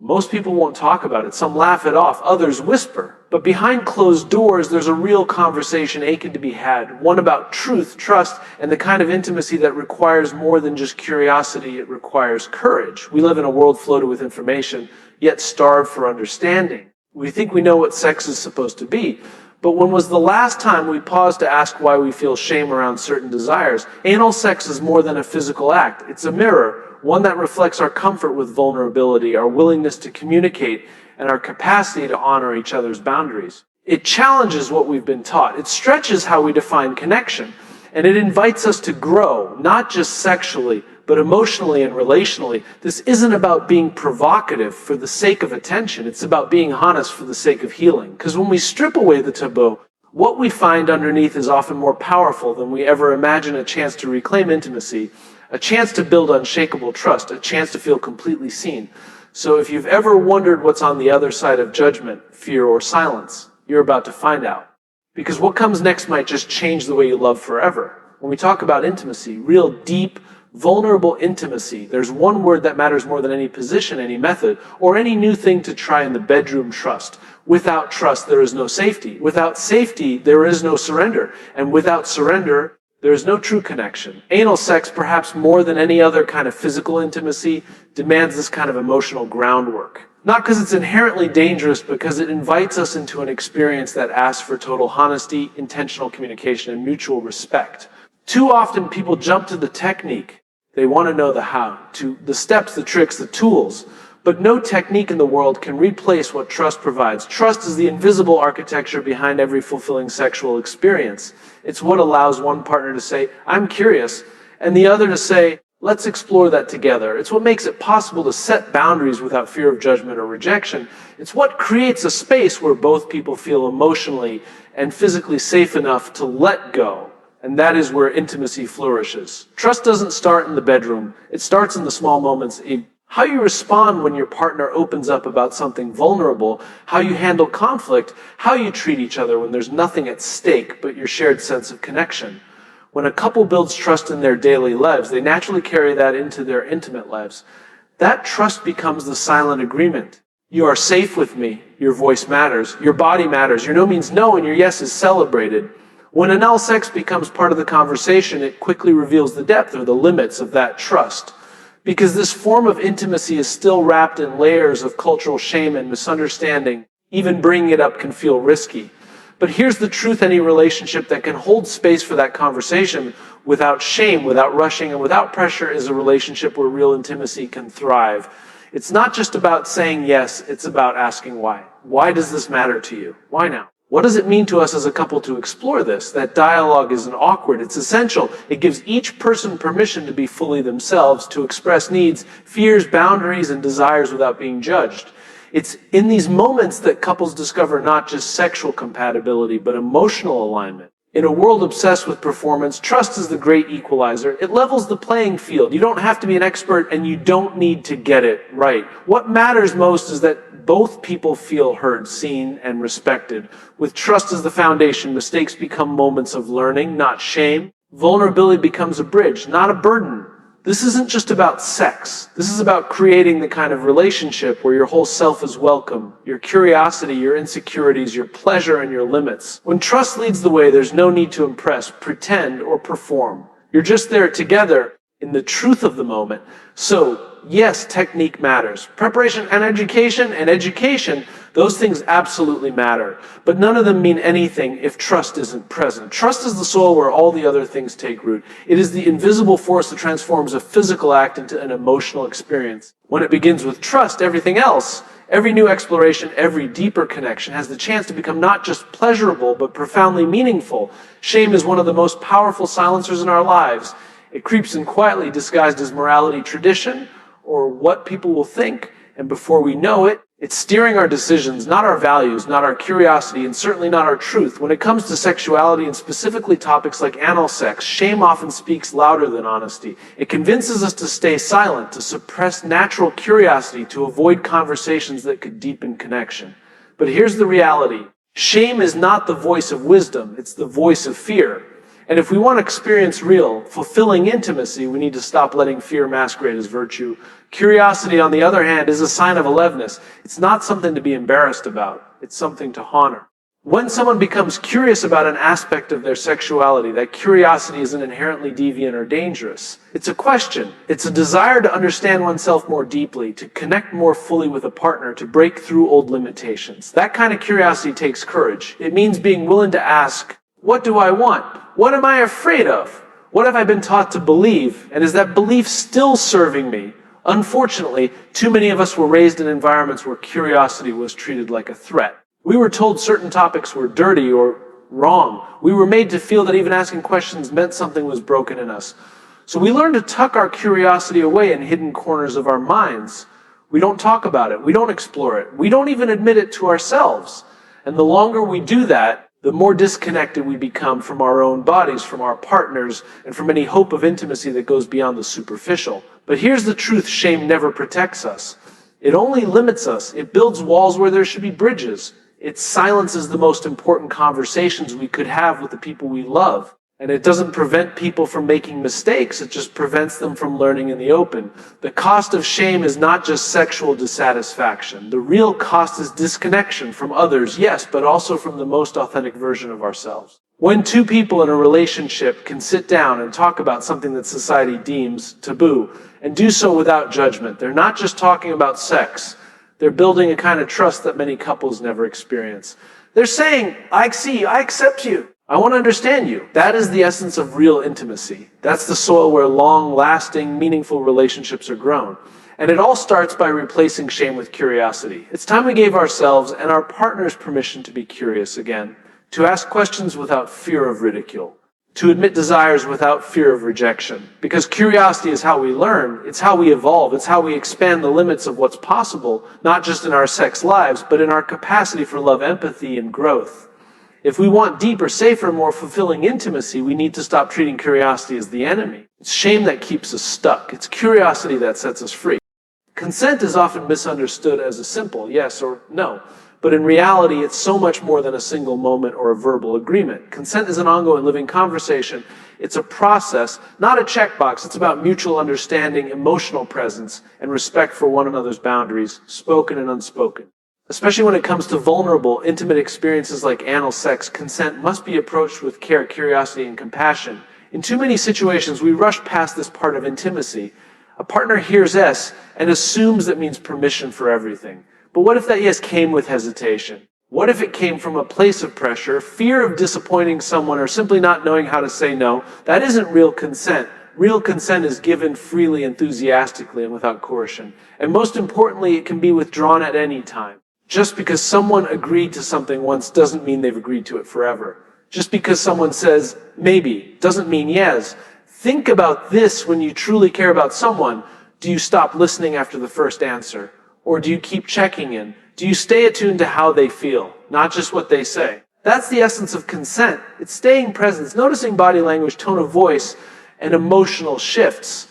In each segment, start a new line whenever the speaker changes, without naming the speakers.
Most people won't talk about it. Some laugh it off. Others whisper. But behind closed doors, there's a real conversation aching to be had. One about truth, trust, and the kind of intimacy that requires more than just curiosity. It requires courage. We live in a world flooded with information, yet starved for understanding. We think we know what sex is supposed to be. But when was the last time we paused to ask why we feel shame around certain desires? Anal sex is more than a physical act. It's a mirror, one that reflects our comfort with vulnerability, our willingness to communicate, and our capacity to honor each other's boundaries. It challenges what we've been taught. It stretches how we define connection. And it invites us to grow, not just sexually, but emotionally and relationally. This isn't about being provocative for the sake of attention. It's about being honest for the sake of healing. Because when we strip away the taboo, what we find underneath is often more powerful than we ever imagine. A chance to reclaim intimacy, a chance to build unshakable trust, a chance to feel completely seen. So if you've ever wondered what's on the other side of judgment, fear, or silence, you're about to find out. Because what comes next might just change the way you love forever. When we talk about intimacy, real deep, vulnerable intimacy, there's one word that matters more than any position, any method, or any new thing to try in the bedroom: trust. Without trust, there is no safety. Without safety, there is no surrender. And without surrender, there is no true connection. Anal sex, perhaps more than any other kind of physical intimacy, demands this kind of emotional groundwork. Not because it's inherently dangerous, but because it invites us into an experience that asks for total honesty, intentional communication, and mutual respect. Too often people jump to the technique. They want to know the how, to the steps, the tricks, the tools. But no technique in the world can replace what trust provides. Trust is the invisible architecture behind every fulfilling sexual experience. It's what allows one partner to say, "I'm curious," and the other to say, "Let's explore that together." It's what makes it possible to set boundaries without fear of judgment or rejection. It's what creates a space where both people feel emotionally and physically safe enough to let go. And that is where intimacy flourishes. Trust doesn't start in the bedroom. It starts in the small moments. How you respond when your partner opens up about something vulnerable, how you handle conflict, how you treat each other when there's nothing at stake but your shared sense of connection. When a couple builds trust in their daily lives, they naturally carry that into their intimate lives. That trust becomes the silent agreement. You are safe with me. Your voice matters. Your body matters. Your no means no, and your yes is celebrated. When anal sex becomes part of the conversation, it quickly reveals the depth or the limits of that trust. Because this form of intimacy is still wrapped in layers of cultural shame and misunderstanding. Even bringing it up can feel risky. But here's the truth: any relationship that can hold space for that conversation without shame, without rushing, and without pressure is a relationship where real intimacy can thrive. It's not just about saying yes, it's about asking why. Why does this matter to you? Why now? What does it mean to us as a couple to explore this? That dialogue isn't awkward, it's essential. It gives each person permission to be fully themselves, to express needs, fears, boundaries, and desires without being judged. It's in these moments that couples discover not just sexual compatibility, but emotional alignment. In a world obsessed with performance, trust is the great equalizer. It levels the playing field. You don't have to be an expert, and you don't need to get it right. What matters most is that both people feel heard, seen, and respected. With trust as the foundation, mistakes become moments of learning, not shame. Vulnerability becomes a bridge, not a burden. This isn't just about sex. This is about creating the kind of relationship where your whole self is welcome. Your curiosity, your insecurities, your pleasure, and your limits. When trust leads the way, there's no need to impress, pretend, or perform. You're just there together in the truth of the moment. So, yes, technique matters. Preparation and education, those things absolutely matter. But none of them mean anything if trust isn't present. Trust is the soil where all the other things take root. It is the invisible force that transforms a physical act into an emotional experience. When it begins with trust, everything else, every new exploration, every deeper connection has the chance to become not just pleasurable, but profoundly meaningful. Shame is one of the most powerful silencers in our lives. It creeps in quietly, disguised as morality, tradition, or what people will think. And before we know it, it's steering our decisions, not our values, not our curiosity, and certainly not our truth. When it comes to sexuality, and specifically topics like anal sex, shame often speaks louder than honesty. It convinces us to stay silent, to suppress natural curiosity, to avoid conversations that could deepen connection. But here's the reality. Shame is not the voice of wisdom, it's the voice of fear. And if we want to experience real, fulfilling intimacy, we need to stop letting fear masquerade as virtue. Curiosity, on the other hand, is a sign of aliveness. It's not something to be embarrassed about. It's something to honor. When someone becomes curious about an aspect of their sexuality, that curiosity isn't inherently deviant or dangerous. It's a question. It's a desire to understand oneself more deeply, to connect more fully with a partner, to break through old limitations. That kind of curiosity takes courage. It means being willing to ask, what do I want? What am I afraid of? What have I been taught to believe? And is that belief still serving me? Unfortunately, too many of us were raised in environments where curiosity was treated like a threat. We were told certain topics were dirty or wrong. We were made to feel that even asking questions meant something was broken in us. So we learned to tuck our curiosity away in hidden corners of our minds. We don't talk about it. We don't explore it. We don't even admit it to ourselves. And the longer we do that, the more disconnected we become from our own bodies, from our partners, and from any hope of intimacy that goes beyond the superficial. But here's the truth: shame never protects us. It only limits us. It builds walls where there should be bridges. It silences the most important conversations we could have with the people we love. And it doesn't prevent people from making mistakes. It just prevents them from learning in the open. The cost of shame is not just sexual dissatisfaction. The real cost is disconnection from others, yes, but also from the most authentic version of ourselves. When two people in a relationship can sit down and talk about something that society deems taboo, and do so without judgment, they're not just talking about sex. They're building a kind of trust that many couples never experience. They're saying, I see you, I accept you, I want to understand you. That is the essence of real intimacy. That's the soil where long-lasting, meaningful relationships are grown. And it all starts by replacing shame with curiosity. It's time we gave ourselves and our partners permission to be curious again, to ask questions without fear of ridicule, to admit desires without fear of rejection. Because curiosity is how we learn, it's how we evolve, it's how we expand the limits of what's possible, not just in our sex lives, but in our capacity for love, empathy, and growth. If we want deeper, safer, more fulfilling intimacy, we need to stop treating curiosity as the enemy. It's shame that keeps us stuck. It's curiosity that sets us free. Consent is often misunderstood as a simple yes or no. But in reality, it's so much more than a single moment or a verbal agreement. Consent is an ongoing living conversation. It's a process, not a checkbox. It's about mutual understanding, emotional presence, and respect for one another's boundaries, spoken and unspoken. Especially when it comes to vulnerable, intimate experiences like anal sex, consent must be approached with care, curiosity, and compassion. In too many situations, we rush past this part of intimacy. A partner hears yes and assumes that means permission for everything. But what if that yes came with hesitation? What if it came from a place of pressure, fear of disappointing someone, or simply not knowing how to say no? That isn't real consent. Real consent is given freely, enthusiastically, and without coercion. And most importantly, it can be withdrawn at any time. Just because someone agreed to something once doesn't mean they've agreed to it forever. Just because someone says maybe doesn't mean yes. Think about this when you truly care about someone. Do you stop listening after the first answer? Or do you keep checking in? Do you stay attuned to how they feel, not just what they say? That's the essence of consent. It's staying present. It's noticing body language, tone of voice, and emotional shifts.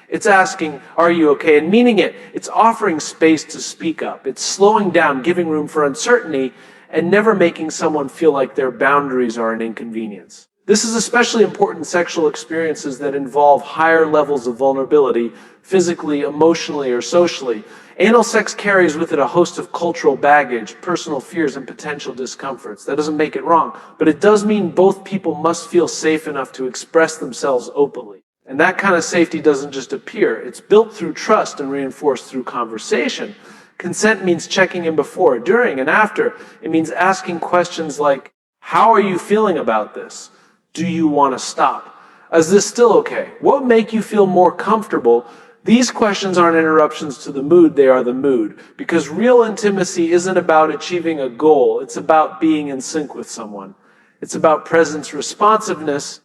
It's asking, are you okay? And meaning it. It's offering space to speak up. It's slowing down, giving room for uncertainty, and never making someone feel like their boundaries are an inconvenience. This is especially important in sexual experiences that involve higher levels of vulnerability, physically, emotionally, or socially. Anal sex carries with it a host of cultural baggage, personal fears, and potential discomforts. That doesn't make it wrong, but it does mean both people must feel safe enough to express themselves openly. And that kind of safety doesn't just appear. It's built through trust and reinforced through conversation. Consent means checking in before, during, and after. It means asking questions like, how are you feeling about this? Do you want to stop? Is this still okay? What would make you feel more comfortable? These questions aren't interruptions to the mood, they are the mood. Because real intimacy isn't about achieving a goal, it's about being in sync with someone. It's about presence, responsiveness,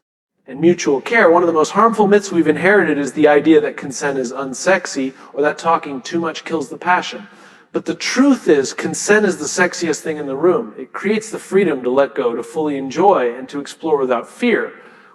and mutual care. One of the most harmful myths we've inherited is the idea that consent is unsexy or that talking too much kills the passion. But the truth is, consent is the sexiest thing in the room. It creates the freedom to let go, to fully enjoy, and to explore without fear.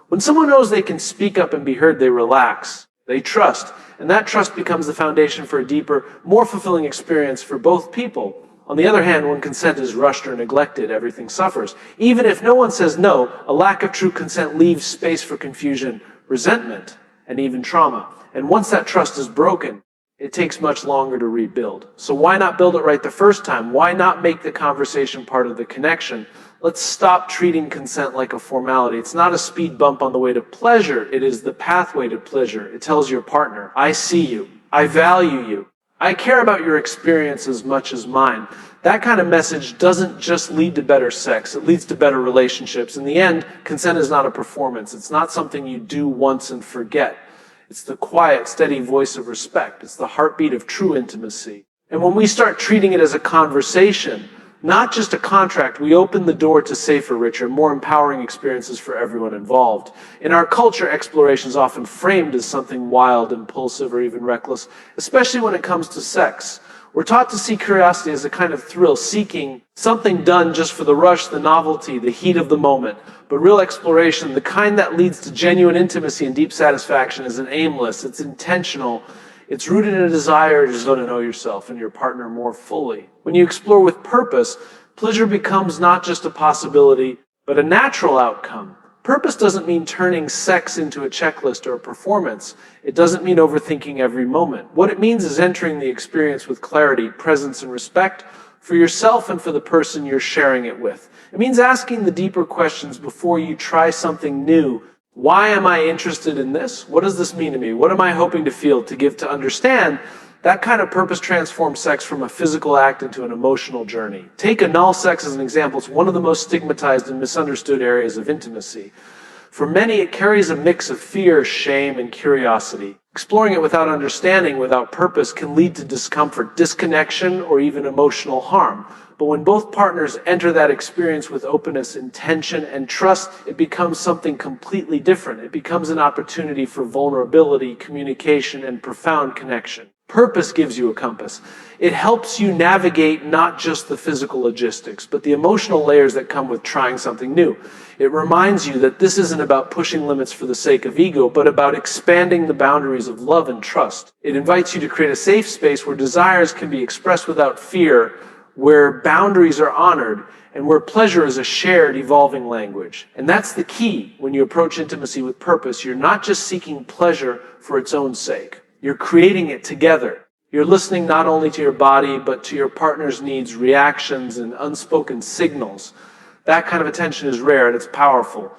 When someone knows they can speak up and be heard, they relax. They trust. And that trust becomes the foundation for a deeper, more fulfilling experience for both people. On the other hand, when consent is rushed or neglected, everything suffers. Even if no one says no, a lack of true consent leaves space for confusion, resentment, and even trauma. And once that trust is broken, it takes much longer to rebuild. So why not build it right the first time? Why not make the conversation part of the connection? Let's stop treating consent like a formality. It's not a speed bump on the way to pleasure. It is the pathway to pleasure. It tells your partner, I see you. I value you. I care about your experience as much as mine. That kind of message doesn't just lead to better sex. It leads to better relationships. In the end, consent is not a performance. It's not something you do once and forget. It's the quiet, steady voice of respect. It's the heartbeat of true intimacy. And when we start treating it as a conversation, not just a contract, we open the door to safer, richer, more empowering experiences for everyone involved. In our culture, exploration is often framed as something wild, impulsive, or even reckless, especially when it comes to sex. We're taught to see curiosity as a kind of thrill, seeking something done just for the rush, the novelty, the heat of the moment. But real exploration, the kind that leads to genuine intimacy and deep satisfaction, isn't aimless, it's intentional. It's rooted in a desire to get to know yourself and your partner more fully. When you explore with purpose, pleasure becomes not just a possibility, but a natural outcome. Purpose doesn't mean turning sex into a checklist or a performance. It doesn't mean overthinking every moment. What it means is entering the experience with clarity, presence, and respect for yourself and for the person you're sharing it with. It means asking the deeper questions before you try something new. Why am I interested in this? What does this mean to me? What am I hoping to feel, to give, to understand? That kind of purpose transforms sex from a physical act into an emotional journey. Take anal sex as an example. It's one of the most stigmatized and misunderstood areas of intimacy. For many, it carries a mix of fear, shame, and curiosity. Exploring it without understanding, without purpose, can lead to discomfort, disconnection, or even emotional harm. But when both partners enter that experience with openness, intention, and trust, it becomes something completely different. It becomes an opportunity for vulnerability, communication, and profound connection. Purpose gives you a compass. It helps you navigate not just the physical logistics, but the emotional layers that come with trying something new. It reminds you that this isn't about pushing limits for the sake of ego, but about expanding the boundaries of love and trust. It invites you to create a safe space where desires can be expressed without fear, where boundaries are honored, and where pleasure is a shared, evolving language. And that's the key when you approach intimacy with purpose. You're not just seeking pleasure for its own sake. You're creating it together. You're listening not only to your body, but to your partner's needs, reactions, and unspoken signals. That kind of attention is rare, and it's powerful.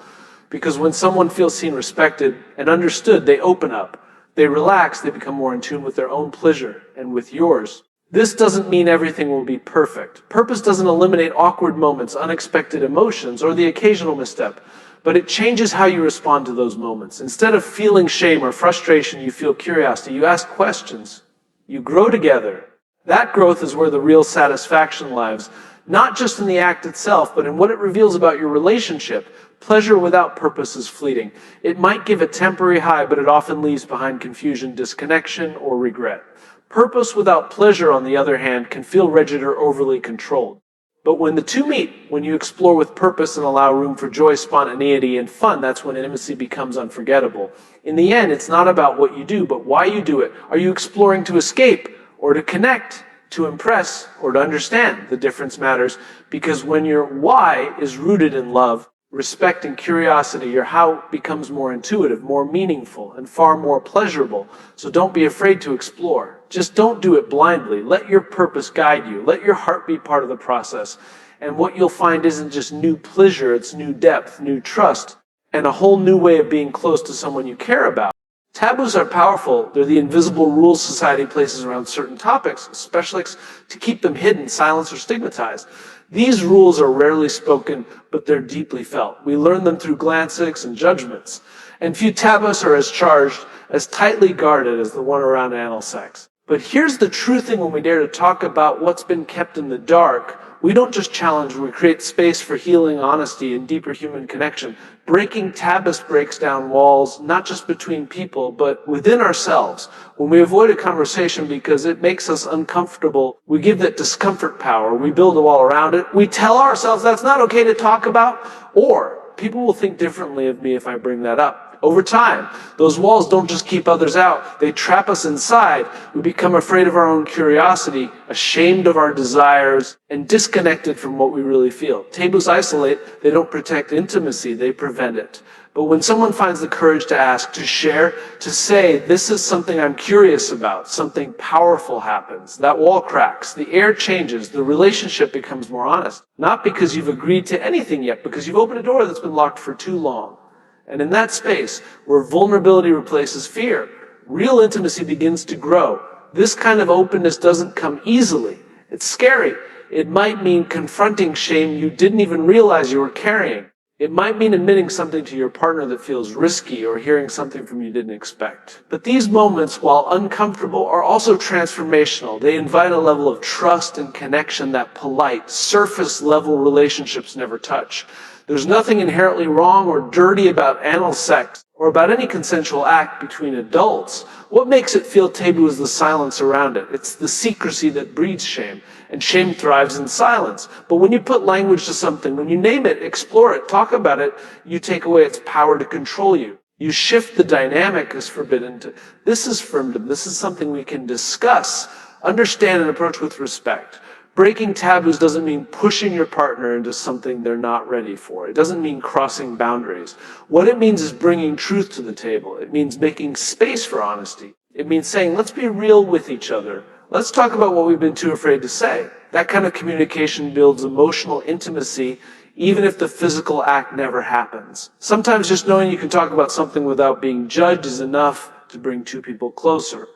Because when someone feels seen, respected, and understood, they open up. They relax, they become more in tune with their own pleasure and with yours. This doesn't mean everything will be perfect. Purpose doesn't eliminate awkward moments, unexpected emotions, or the occasional misstep. But it changes how you respond to those moments. Instead of feeling shame or frustration, you feel curiosity. You ask questions. You grow together. That growth is where the real satisfaction lies. Not just in the act itself, but in what it reveals about your relationship. Pleasure without purpose is fleeting. It might give a temporary high, but it often leaves behind confusion, disconnection, or regret. Purpose without pleasure, on the other hand, can feel rigid or overly controlled. But when the two meet, when you explore with purpose and allow room for joy, spontaneity, and fun, that's when intimacy becomes unforgettable. In the end, it's not about what you do, but why you do it. Are you exploring to escape, or to connect, to impress, or to understand? The difference matters, because when your why is rooted in love, respect, and curiosity, your how becomes more intuitive, more meaningful, and far more pleasurable. So don't be afraid to explore. Just don't do it blindly. Let your purpose guide you. Let your heart be part of the process. And what you'll find isn't just new pleasure, it's new depth, new trust, and a whole new way of being close to someone you care about. Taboos are powerful. They're the invisible rules society places around certain topics, especially to keep them hidden, silenced, or stigmatized. These rules are rarely spoken, but they're deeply felt. We learn them through glances and judgments. And few taboos are as charged, as tightly guarded as the one around anal sex. But here's the true thing: when we dare to talk about what's been kept in the dark, we don't just challenge, we create space for healing, honesty, and deeper human connection. Breaking taboos breaks down walls, not just between people, but within ourselves. When we avoid a conversation because it makes us uncomfortable, we give that discomfort power. We build a wall around it. We tell ourselves that's not okay to talk about, or people will think differently of me if I bring that up. Over time, those walls don't just keep others out, they trap us inside. We become afraid of our own curiosity, ashamed of our desires, and disconnected from what we really feel. Taboos isolate, they don't protect intimacy, they prevent it. But when someone finds the courage to ask, to share, to say, this is something I'm curious about, something powerful happens. That wall cracks, the air changes, the relationship becomes more honest. Not because you've agreed to anything yet, because you've opened a door that's been locked for too long. And in that space, where vulnerability replaces fear, real intimacy begins to grow. This kind of openness doesn't come easily. It's scary. It might mean confronting shame you didn't even realize you were carrying. It might mean admitting something to your partner that feels risky or hearing something from you didn't expect. But these moments, while uncomfortable, are also transformational. They invite a level of trust and connection that polite, surface-level relationships never touch. There's nothing inherently wrong or dirty about anal sex or about any consensual act between adults. What makes it feel taboo is the silence around it. It's the secrecy that breeds shame, and shame thrives in silence. But when you put language to something, when you name it, explore it, talk about it, you take away its power to control you. You shift the dynamic as forbidden to, this is freedom, this is something we can discuss, understand, and approach with respect. Breaking taboos doesn't mean pushing your partner into something they're not ready for. It doesn't mean crossing boundaries. What it means is bringing truth to the table. It means making space for honesty. It means saying, let's be real with each other. Let's talk about what we've been too afraid to say. That kind of communication builds emotional intimacy, even if the physical act never happens. Sometimes just knowing you can talk about something without being judged is enough to bring two people closer.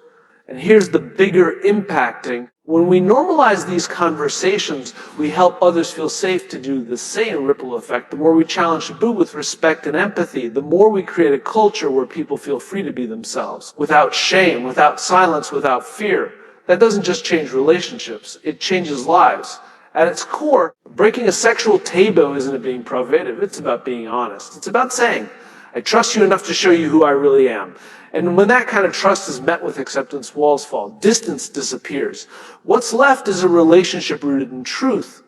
And here's the bigger impacting. When we normalize these conversations, we help others feel safe to do the same. Ripple effect. The more we challenge taboo with respect and empathy, the more we create a culture where people feel free to be themselves, without shame, without silence, without fear. That doesn't just change relationships, it changes lives. At its core, breaking a sexual taboo isn't being provocative, it's about being honest. It's about saying, I trust you enough to show you who I really am. And when that kind of trust is met with acceptance, walls fall, distance disappears. What's left is a relationship rooted in truth.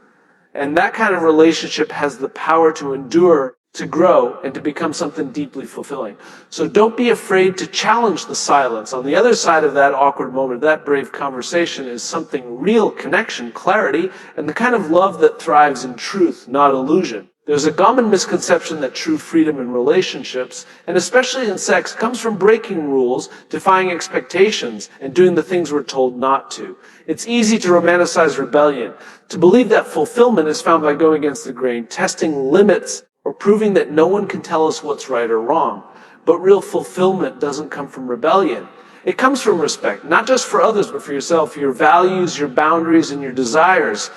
And that kind of relationship has the power to endure, to grow, and to become something deeply fulfilling. So don't be afraid to challenge the silence. On the other side of that awkward moment, that brave conversation is something real, connection, clarity, and the kind of love that thrives in truth, not illusion. There's a common misconception that true freedom in relationships, and especially in sex, comes from breaking rules, defying expectations, and doing the things we're told not to. It's easy to romanticize rebellion, to believe that fulfillment is found by going against the grain, testing limits, or proving that no one can tell us what's right or wrong. But real fulfillment doesn't come from rebellion. It comes from respect, not just for others, but for yourself, your values, your boundaries, and your desires.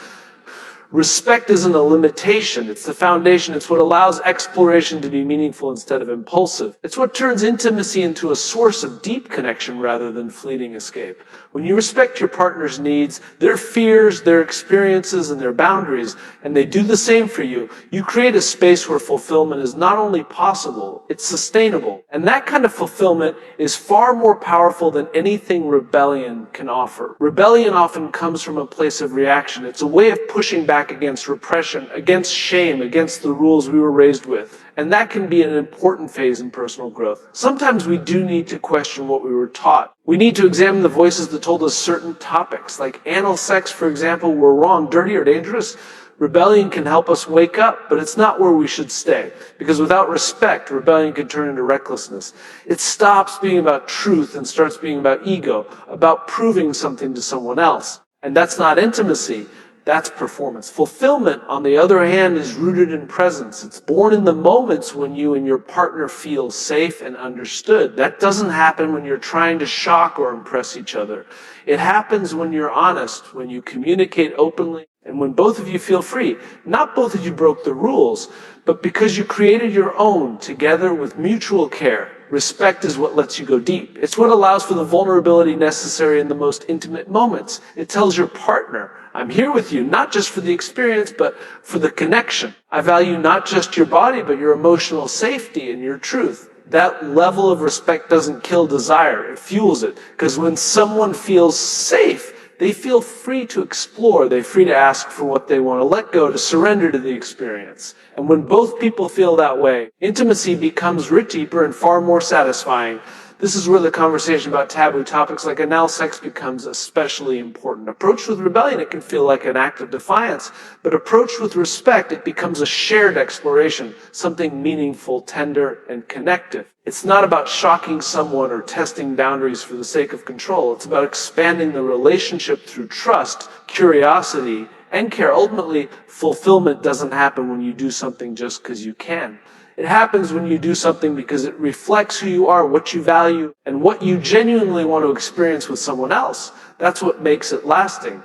Respect isn't a limitation. It's the foundation. It's what allows exploration to be meaningful instead of impulsive. It's what turns intimacy into a source of deep connection rather than fleeting escape. When you respect your partner's needs, their fears, their experiences, and their boundaries, and they do the same for you, you create a space where fulfillment is not only possible, it's sustainable. And that kind of fulfillment is far more powerful than anything rebellion can offer. Rebellion often comes from a place of reaction. It's a way of pushing back against repression, against shame, against the rules we were raised with. And that can be an important phase in personal growth. Sometimes we do need to question what we were taught. We need to examine the voices that told us certain topics, like anal sex, for example, were wrong, dirty, or dangerous. Rebellion can help us wake up, but it's not where we should stay. Because without respect, rebellion can turn into recklessness. It stops being about truth and starts being about ego, about proving something to someone else. And that's not intimacy. That's performance. Fulfillment, on the other hand, is rooted in presence. It's born in the moments when you and your partner feel safe and understood. That doesn't happen when you're trying to shock or impress each other. It happens when you're honest, when you communicate openly, and when both of you feel free. Not both of you broke the rules, but because you created your own together with mutual care. Respect is what lets you go deep. It's what allows for the vulnerability necessary in the most intimate moments. It tells your partner, I'm here with you, not just for the experience, but for the connection. I value not just your body, but your emotional safety and your truth. That level of respect doesn't kill desire, it fuels it. Because when someone feels safe, they feel free to explore. They're free to ask for what they want, to let go, to surrender to the experience. And when both people feel that way, intimacy becomes rich, deeper, and far more satisfying. This is where the conversation about taboo topics like anal sex becomes especially important. Approached with rebellion, it can feel like an act of defiance, but approached with respect, it becomes a shared exploration, something meaningful, tender, and connective. It's not about shocking someone or testing boundaries for the sake of control. It's about expanding the relationship through trust, curiosity, and care. Ultimately, fulfillment doesn't happen when you do something just because you can. It happens when you do something because it reflects who you are, what you value, and what you genuinely want to experience with someone else. That's what makes it lasting.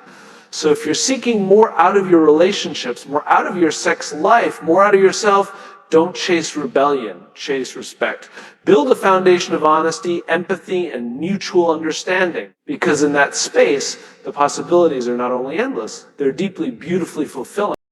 So if you're seeking more out of your relationships, more out of your sex life, more out of yourself, don't chase rebellion, chase respect. Build a foundation of honesty, empathy, and mutual understanding. Because in that space, the possibilities are not only endless, they're deeply, beautifully fulfilling.